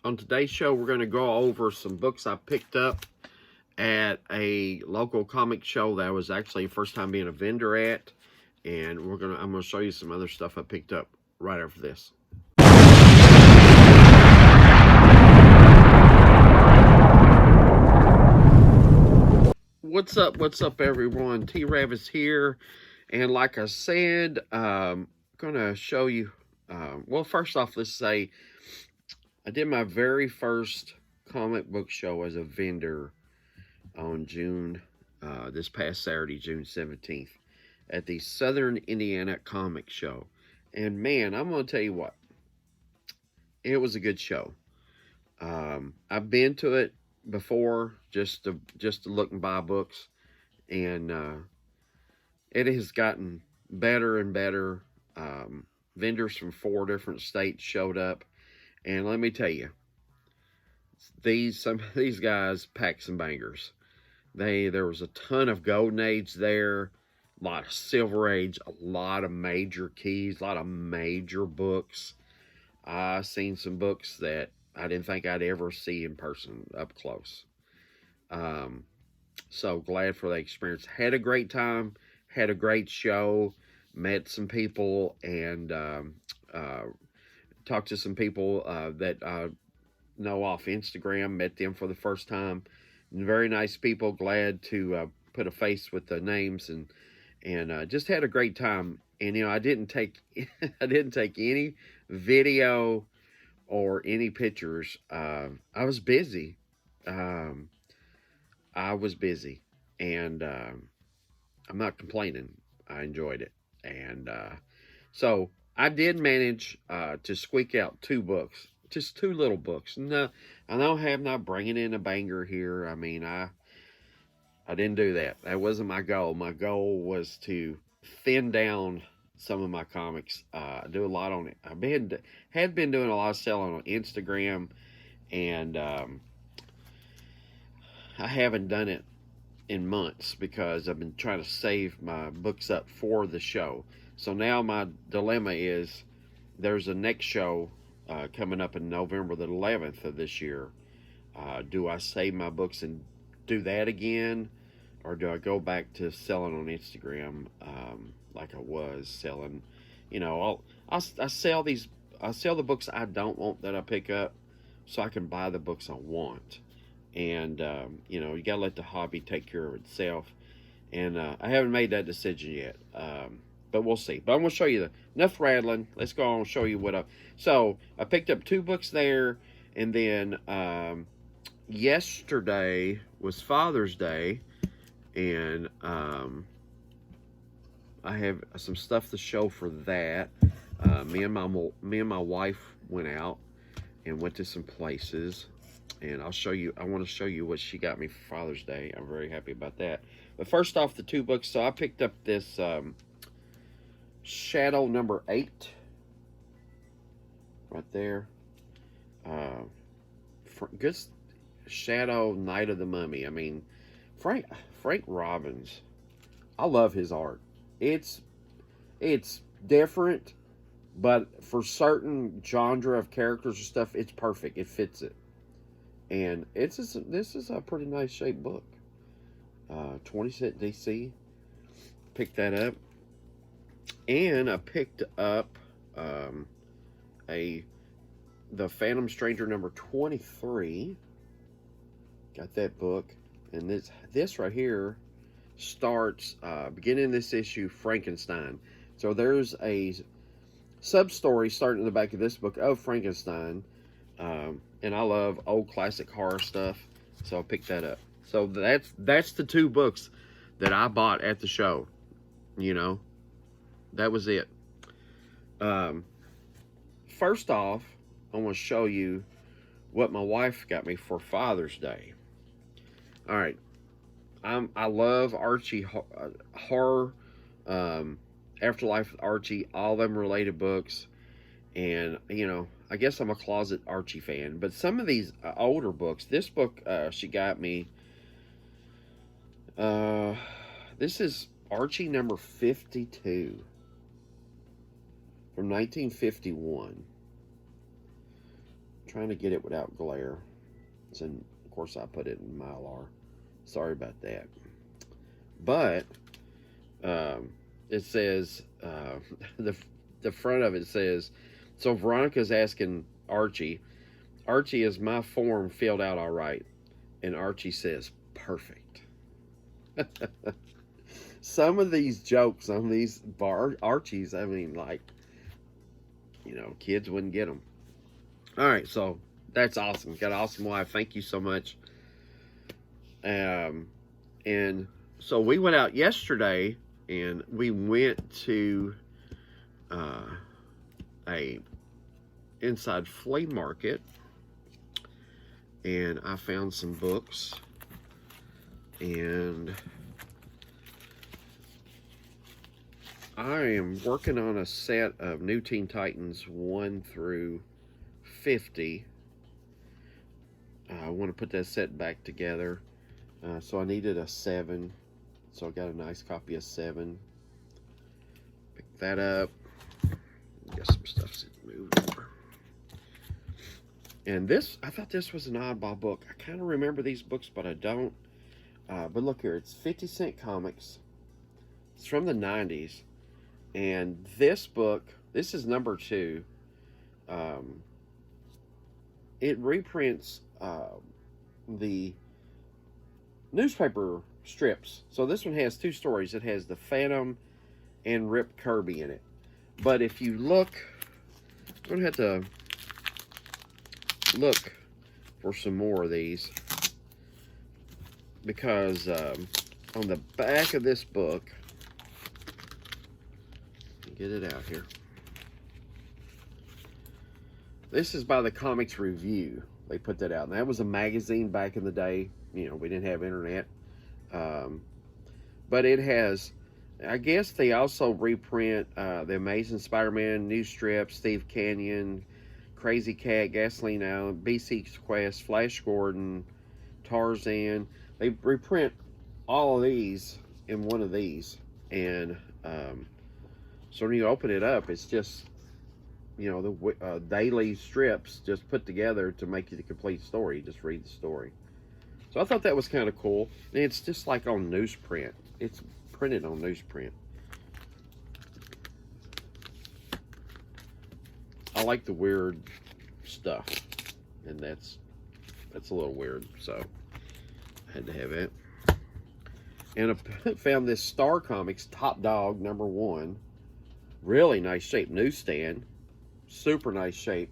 On today's show, we're going to go over some books I picked up at a local comic show that I was actually first time being a vendor at, and I'm going to show you some other stuff I picked up right after this. What's up, everyone? T-RAVIS here, and like I said, I'm going to show you. Well, first off, let's say I did my very first comic book show as a vendor on this past Saturday, June 17th, at the Siuthern Indiana Comic Show. And man, I'm going to tell you what, it was a good show. I've been to it before just to look and buy books, and it has gotten better and better. Vendors from 4 different states showed up, and let me tell you, some of these guys packed some bangers. There was a ton of Golden Age there, a lot of Silver Age, a lot of major keys, a lot of major books. I seen some books that I didn't think I'd ever see in person up close. So glad for the experience. Had a great time, had a great show, met some people, and talked to some people that I know off Instagram, met them for the first time. Very nice people, glad to put a face with the names, and just had a great time. And I didn't take any video or any pictures. I was busy. And I'm not complaining. I enjoyed it, and so I did manage to squeak out 2 books, just 2 little books. No, I know I'm not bringing in a banger here. I mean, I didn't do that. That wasn't my goal. My goal was to thin down some of my comics. I do a lot on it. Had been doing a lot of selling on Instagram, and I haven't done it in months because I've been trying to save my books up for the show. So now my dilemma is, there's a next show coming up in November the 11th of this year. Do I save my books and do that again, or do I go back to selling on Instagram like I was selling? I sell the books I don't want that I pick up, so I can buy the books I want. And you gotta let the hobby take care of itself. And I haven't made that decision yet, but we'll see. But I'm gonna show you enough rattling. Let's go on and show you what so I picked up 2 books there, and then yesterday was Father's Day, and I have some stuff to show for that. Me and my wife went out and went to some places, and I want to show you what she got me for Father's Day. I'm very happy about that. But first off, the 2 books. So I picked up this Shadow number 8 right there. Good Shadow, Night of the Mummy. I mean, Frank Robbins, I love his art. It's different, but for certain genre of characters and stuff, it's perfect. It fits it. And this is a pretty nice shaped book. 20-cent DC. Picked that up. And I picked up The Phantom Stranger number 23. Got that book. And this right here starts beginning this issue, Frankenstein. So there's a sub-story starting in the back of this book of Frankenstein. And I love old classic horror stuff, so I picked that up. So that's the 2 books that I bought at the show. That was it. First off, I want to show you what my wife got me for Father's Day. All right, I love Archie horror, Afterlife Archie, all them related books, and I guess I'm a closet Archie fan. But some of these older books, this book she got me, this is Archie number 52 from 1951. trying to get it without glare. And of course, I put it in Mylar. Sorry about that. But it says the front of it says, so Veronica's asking Archie, is my form filled out all right? And Archie says, perfect. Some of these jokes on these Archies, I mean, like, kids wouldn't get them. All right, so that's awesome. Got an awesome wife. Thank you so much. And so we went out yesterday, and we went to a inside flea market, and I found some books, and I am working on a set of New Teen Titans 1 through 50. I want to put that set back together. So I needed a 7. So I got a nice copy of 7. Pick that up. Got some stuff moved over. And this, I thought this was an oddball book. I kind of remember these books, but I don't. But look here, it's 50 Cent Comics. It's from the 90s. And this book, this is number 2. It reprints the newspaper strips. So this one has 2 stories. It has the Phantom and Rip Kirby in it. But if you look, I'm going to have to look for some more of these, because on the back of this book, get it out here. This is by the Comics Review. They put that out. And that was a magazine back in the day. We didn't have internet. But it has, I guess they also reprint the Amazing Spider-Man news strips, Steve Canyon, Crazy Cat, Gasoline Island, BC's Quest, Flash Gordon, Tarzan. They reprint all of these in one of these. And so when you open it up, it's just, the daily strips just put together to make you the complete story. You just read the story. So I thought that was kind of cool. And it's just like on newsprint. It's printed on newsprint. I like the weird stuff. And that's a little weird. So I had to have it. And I found this Star Comics Top Dog #1. Really nice shape. Newsstand. Super nice shape.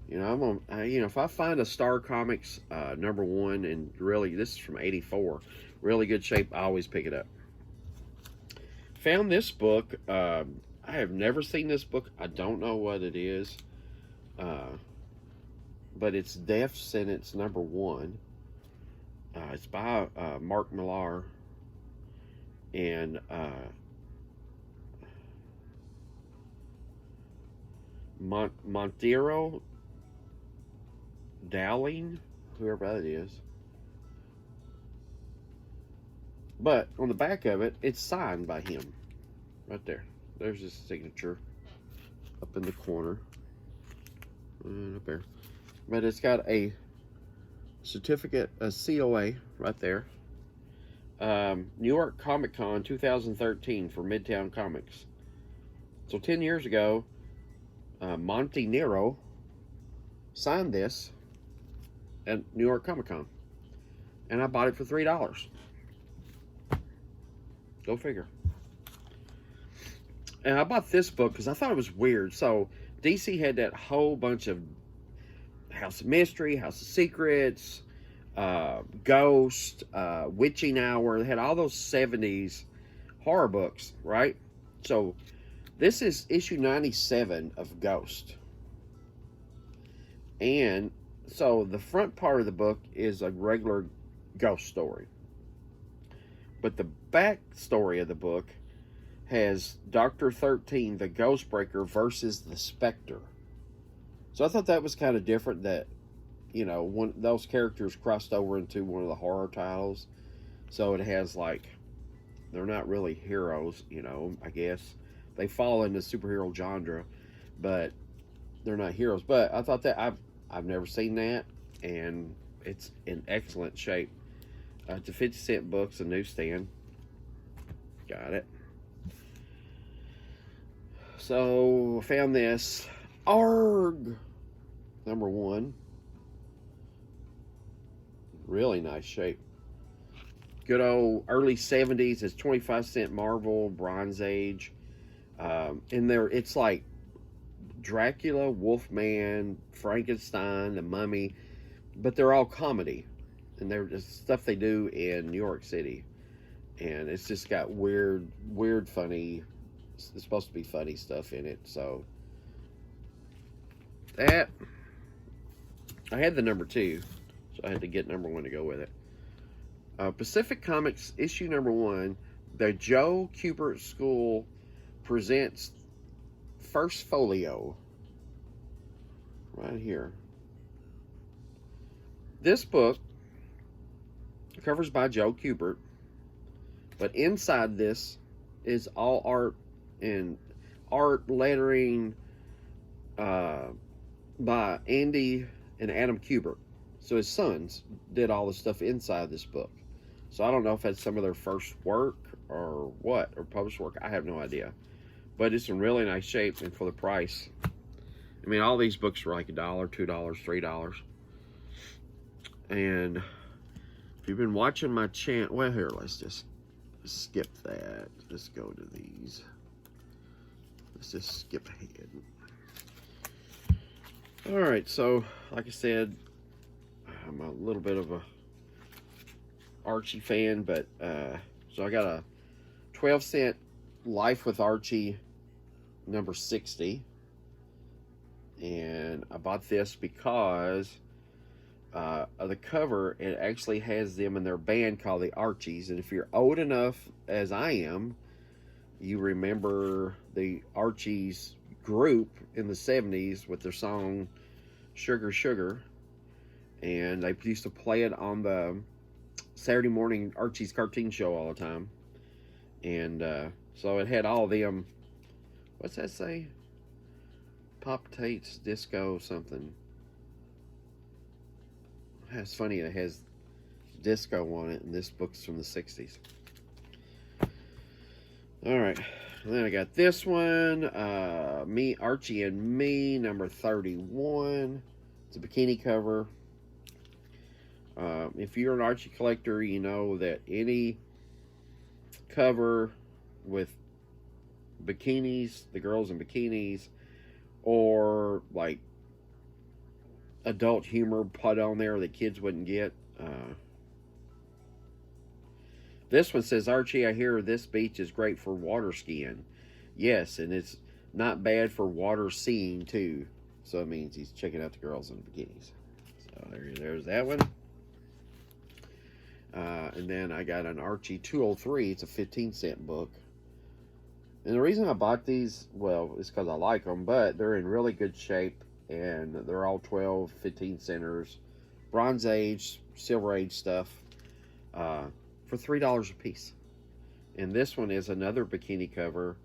If I find a Star Comics #1, and really, this is from '84, really good shape, I always pick it up. Found this book. I have never seen this book. I don't know what it is. But it's Death Sentence #1. It's by Mark Millar. And Montero Dowling, whoever that is. But on the back of it, it's signed by him. Right there. There's his signature up in the corner. And up there. But it's got a certificate, a COA right there. New York Comic Con 2013 for Midtown Comics. So 10 years ago, Monte Nero signed this at New York Comic Con. And I bought it for $3. Go figure. And I bought this book because I thought it was weird. So DC had that whole bunch of House of Mystery, House of Secrets, Ghost, Witching Hour. They had all those 70s horror books, right? So this is issue 97 of Ghost. And so the front part of the book is a regular ghost story. But the back story of the book has Dr. 13, the Ghostbreaker, versus the Spectre. So I thought that was kind of different, that, those characters crossed over into one of the horror titles. So it has, like, they're not really heroes, I guess. They fall into superhero genre, but they're not heroes. But I thought that I've never seen that, and it's in excellent shape. It's a 50-cent book. It's a newsstand. Got it. So I found this ARG #1. Really nice shape. Good old early 70s. It's 25-cent Marvel, Bronze Age. In there, it's like Dracula, Wolfman, Frankenstein, the Mummy, but they're all comedy, and they're just stuff they do in New York City, and it's just got weird, funny. It's supposed to be funny stuff in it. So that I had the #2, so I had to get #1 to go with it. Pacific Comics issue #1. The Joe Kubert School presents first folio. Right here. This book, covers by Joe Kubert, but inside this is all art and art lettering by Andy and Adam Kubert. So his sons did all the stuff inside this book. So I don't know if that's some of their first work or what, or published work. I have no idea. But it's in really nice shape, and for the price. I mean, all these books were like $1, $2, $3. And if you've been watching my channel, well, here, let's just skip that. Let's go to these. Let's just skip ahead. All right, so like I said, I'm a little bit of a Archie fan, but so I got a 12-cent Life with Archie #60, and I bought this because of the cover. It actually has them in their band called the Archies, and if you're old enough as I am, you remember the Archies group in the 70s with their song Sugar Sugar, and they used to play it on the Saturday morning Archie's cartoon show all the time. And so it had all of them. What's that say? Pop Tates Disco something. It's funny, it has disco on it, and this book's from the 60s. Alright, then I got this one, Me, Archie and Me, #31. It's a bikini cover. If you're an Archie collector, you know that any cover with bikinis, the girls in bikinis, or like adult humor put on there that kids wouldn't get. This one says, Archie, I hear this beach is great for water skiing. Yes, and it's not bad for water seeing too. So it means he's checking out the girls in the bikinis. So there's that one. And then I got an Archie 203. It's a 15-cent book. And the reason I bought these, well, is because I like them, but they're in really good shape, and they're all 12, 15 centers, Bronze Age, Silver Age stuff, for $3 a piece. And this one is another bikini cover,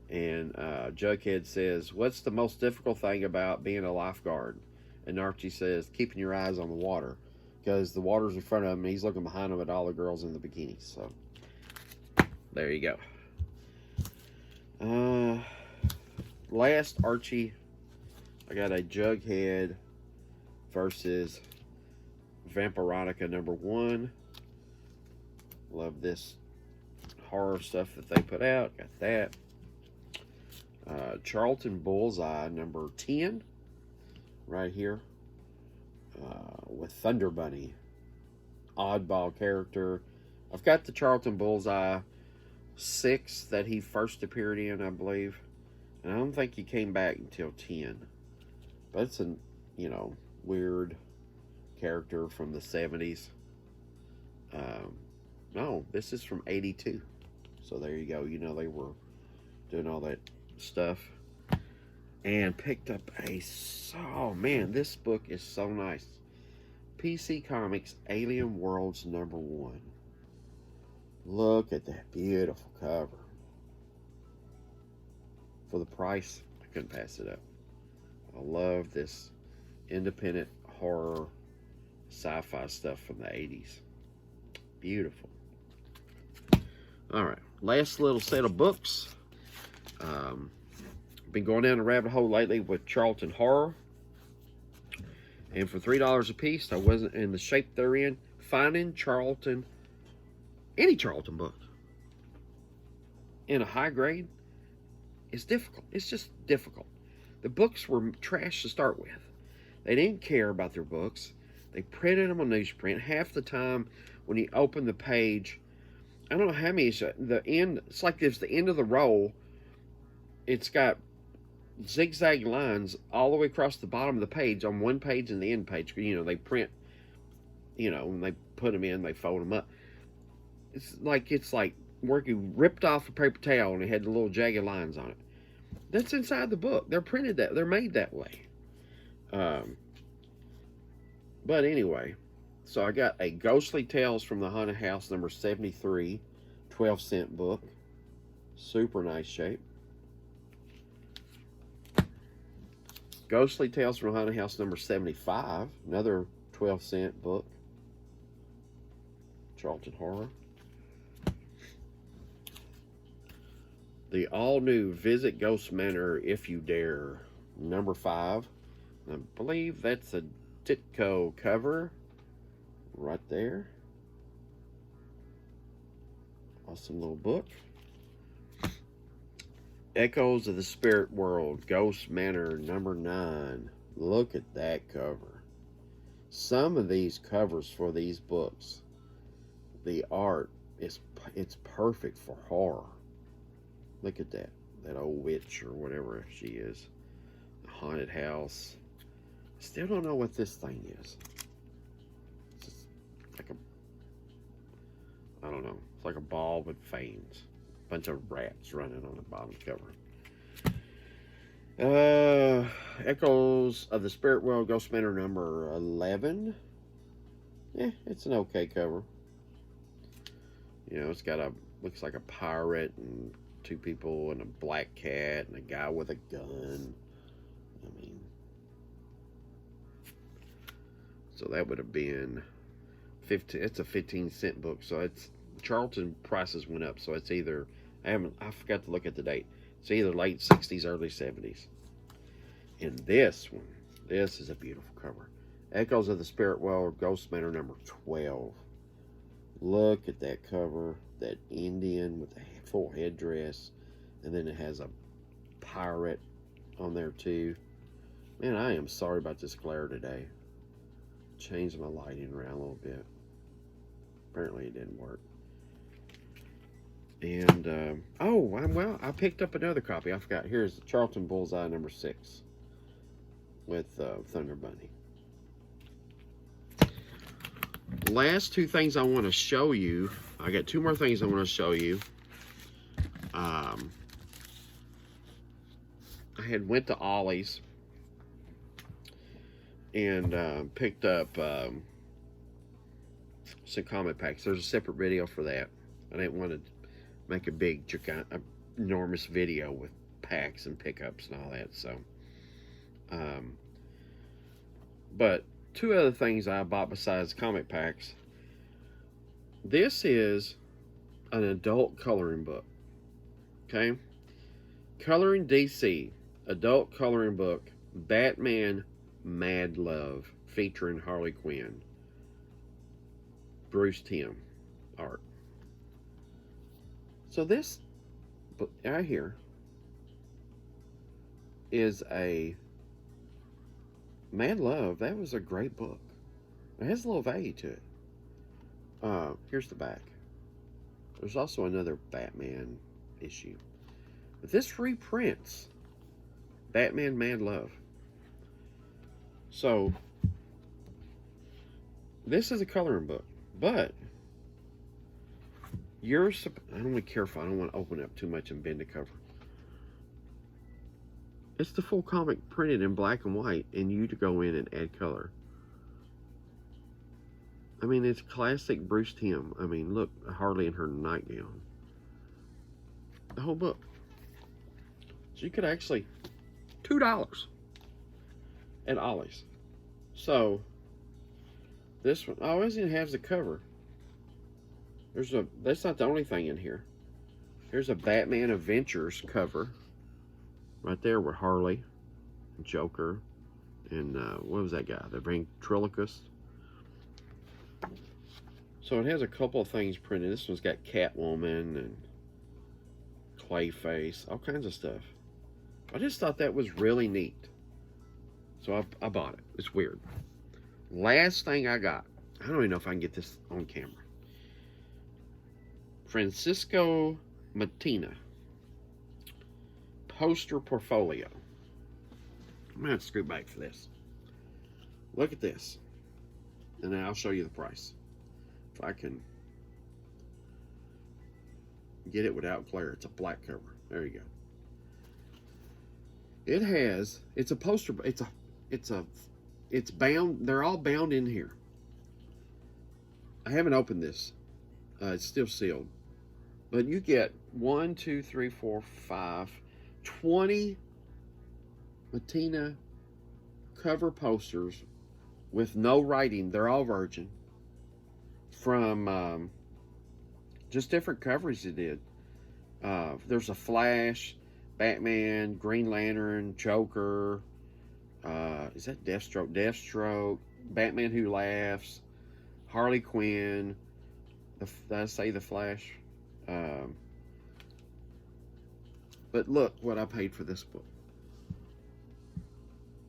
and Jughead says, what's the most difficult thing about being a lifeguard? And Archie says, keeping your eyes on the water, because the water's in front of him, and he's looking behind him at all the girls in the bikinis. So, there you go. Last Archie, I got a Jughead versus Vampironica #1. Love this horror stuff that they put out. Got that. Charlton Bullseye #10, right here, with Thunder Bunny, oddball character. I've got the Charlton Bullseye 6 that he first appeared in, I believe, and I don't think he came back until 10. But it's a, you know, weird character from the 70s. No, this is from 82. So there you go. You know, they were doing all that stuff. And picked up a, oh man, this book is so nice. PC Comics Alien Worlds #1. Look at that beautiful cover. For the price, I couldn't pass it up. I love this independent horror sci-fi stuff from the 80s. Beautiful. All right, last little set of books. Been going down the rabbit hole lately with Charlton Horror. And for $3 a piece, I wasn't in the shape they're in. Finding Charlton, any Charlton book, in a high grade is difficult. It's just difficult. The books were trash to start with. They didn't care about their books. They printed them on newsprint. Half the time, when you open the page, I don't know how many. The end. It's like it's the end of the roll. It's got zigzag lines all the way across the bottom of the page on one page and the end page. You know, they print. You know, when they put them in, they fold them up. It's like working ripped off a paper towel and it had the little jagged lines on it. That's inside the book. They're printed that. They're made that way. But anyway, so I got a Ghostly Tales from the Haunted House number 73, 12-cent book. Super nice shape. Ghostly Tales from the Haunted House number 75, another 12-cent book. Charlton Horror. The all-new Visit Ghost Manor If You Dare, number 5. I believe that's a Ditko cover right there. Awesome little book. Echoes of the Spirit World, Ghost Manor, number 9. Look at that cover. Some of these covers for these books, the art it's perfect for horror. Look at that old witch or whatever she is. The haunted house. Still don't know what this thing is. It's just like I don't know. It's like a ball with fangs. Bunch of rats running on the bottom cover. Echoes of the Spirit World, Ghost Manor number 11. Yeah, it's an okay cover. You know, it's got looks like a pirate and 2 people and a black cat and a guy with a gun. I mean, so that would have been 15. It's a 15-cent book, so it's Charlton prices went up, so it's either I forgot to look at the date. It's either late 60s, early 70s. And this one, this is a beautiful cover. Echoes of the Spirit World, Ghost Manor number 12. Look at that cover, that Indian with the full headdress, and then it has a pirate on there too. Man, I am sorry about this glare today. Changed my lighting around a little bit. Apparently it didn't work. And, well, I picked up another copy. I forgot. Here's Charlton Bullseye number 6 with Thunder Bunny. Last 2 things I want to show you. I got 2 more things I want to show you. I had went to Ollie's and picked up some comic packs. There's a separate video for that. I didn't want to make a big, enormous video with packs and pickups and all that. So, but 2 other things I bought besides comic packs. This is an adult coloring book. Okay? Coloring DC, adult coloring book, Batman Mad Love, featuring Harley Quinn. Bruce Timm art. So this book right here is a Mad Love. That was a great book. It has a little value to it. Here's the back. There's also another Batman issue. But this reprints Batman Mad Love. So, this is a coloring book. But, I don't want to be careful. I don't want to open up too much and bend the cover. It's the full comic printed in black and white, and you to go in and add color. I mean, it's classic Bruce Timm. I mean, look, Harley in her nightgown. The whole book. So you could actually, $2. at Ollie's. So this one, oh, it even has the cover. That's not the only thing in here. Here's a Batman Adventures cover right there with Harley and Joker and what was that guy? The ventriloquist. So it has a couple of things printed. This one's got Catwoman and Clayface, all kinds of stuff. I just thought that was really neat. So I bought it. It's weird. Last thing I got, I don't even know if I can get this on camera. Francisco Matina poster portfolio. I'm gonna have to scoot back for this. Look at this, and then I'll show you the price if I can get it without glare. It's a black cover. There you go. It has. It's a poster. It's bound. They're all bound in here. I haven't opened this. It's still sealed. But you get 1, 2, 3, 4, 5, 20 Matina cover posters with no writing. They're all virgin. From just different covers he did. There's a Flash, Batman, Green Lantern, Joker. Is that Deathstroke? Deathstroke, Batman Who Laughs, Harley Quinn. Did I say the Flash? But look what I paid for this book.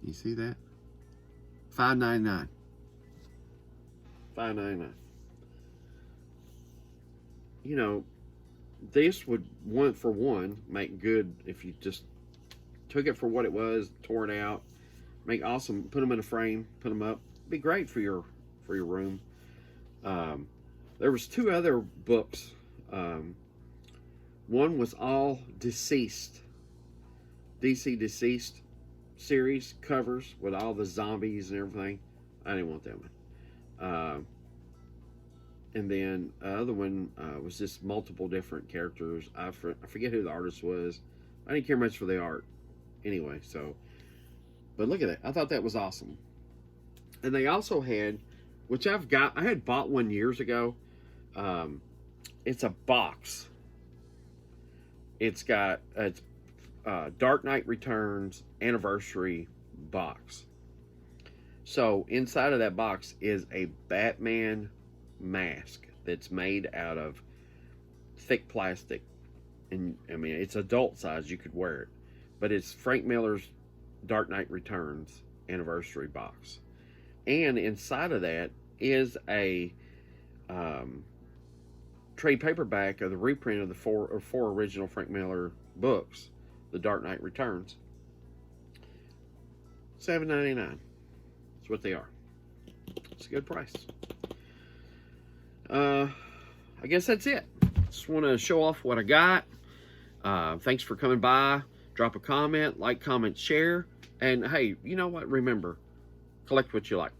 You see that? $5.99. $5.99. You know, this would, one for one, make good if you just took it for what it was, tore it out, make awesome, put them in a frame, put them up. It'd be great for your room. There was 2 other books. One was all deceased, DC Deceased series covers with all the zombies and everything. I didn't want that one. And then the other one was just multiple different characters. I forget who the artist was. I didn't care much for the art anyway. So, but look at that. I thought that was awesome. And they also had, which I had bought one years ago. It's a box. It's got Dark Knight Returns anniversary box. So inside of that box is a Batman mask that's made out of thick plastic, and I mean it's adult size, you could wear it, but it's Frank Miller's Dark Knight Returns anniversary box, and inside of that is a trade paperback of the reprint of the four original Frank Miller books, The Dark Knight Returns. $7.99. That's what they are. It's a good price. I guess that's it. Just want to show off what I got. Thanks for coming by. Drop a comment, like, comment, share. And hey, you know what? Remember, collect what you like.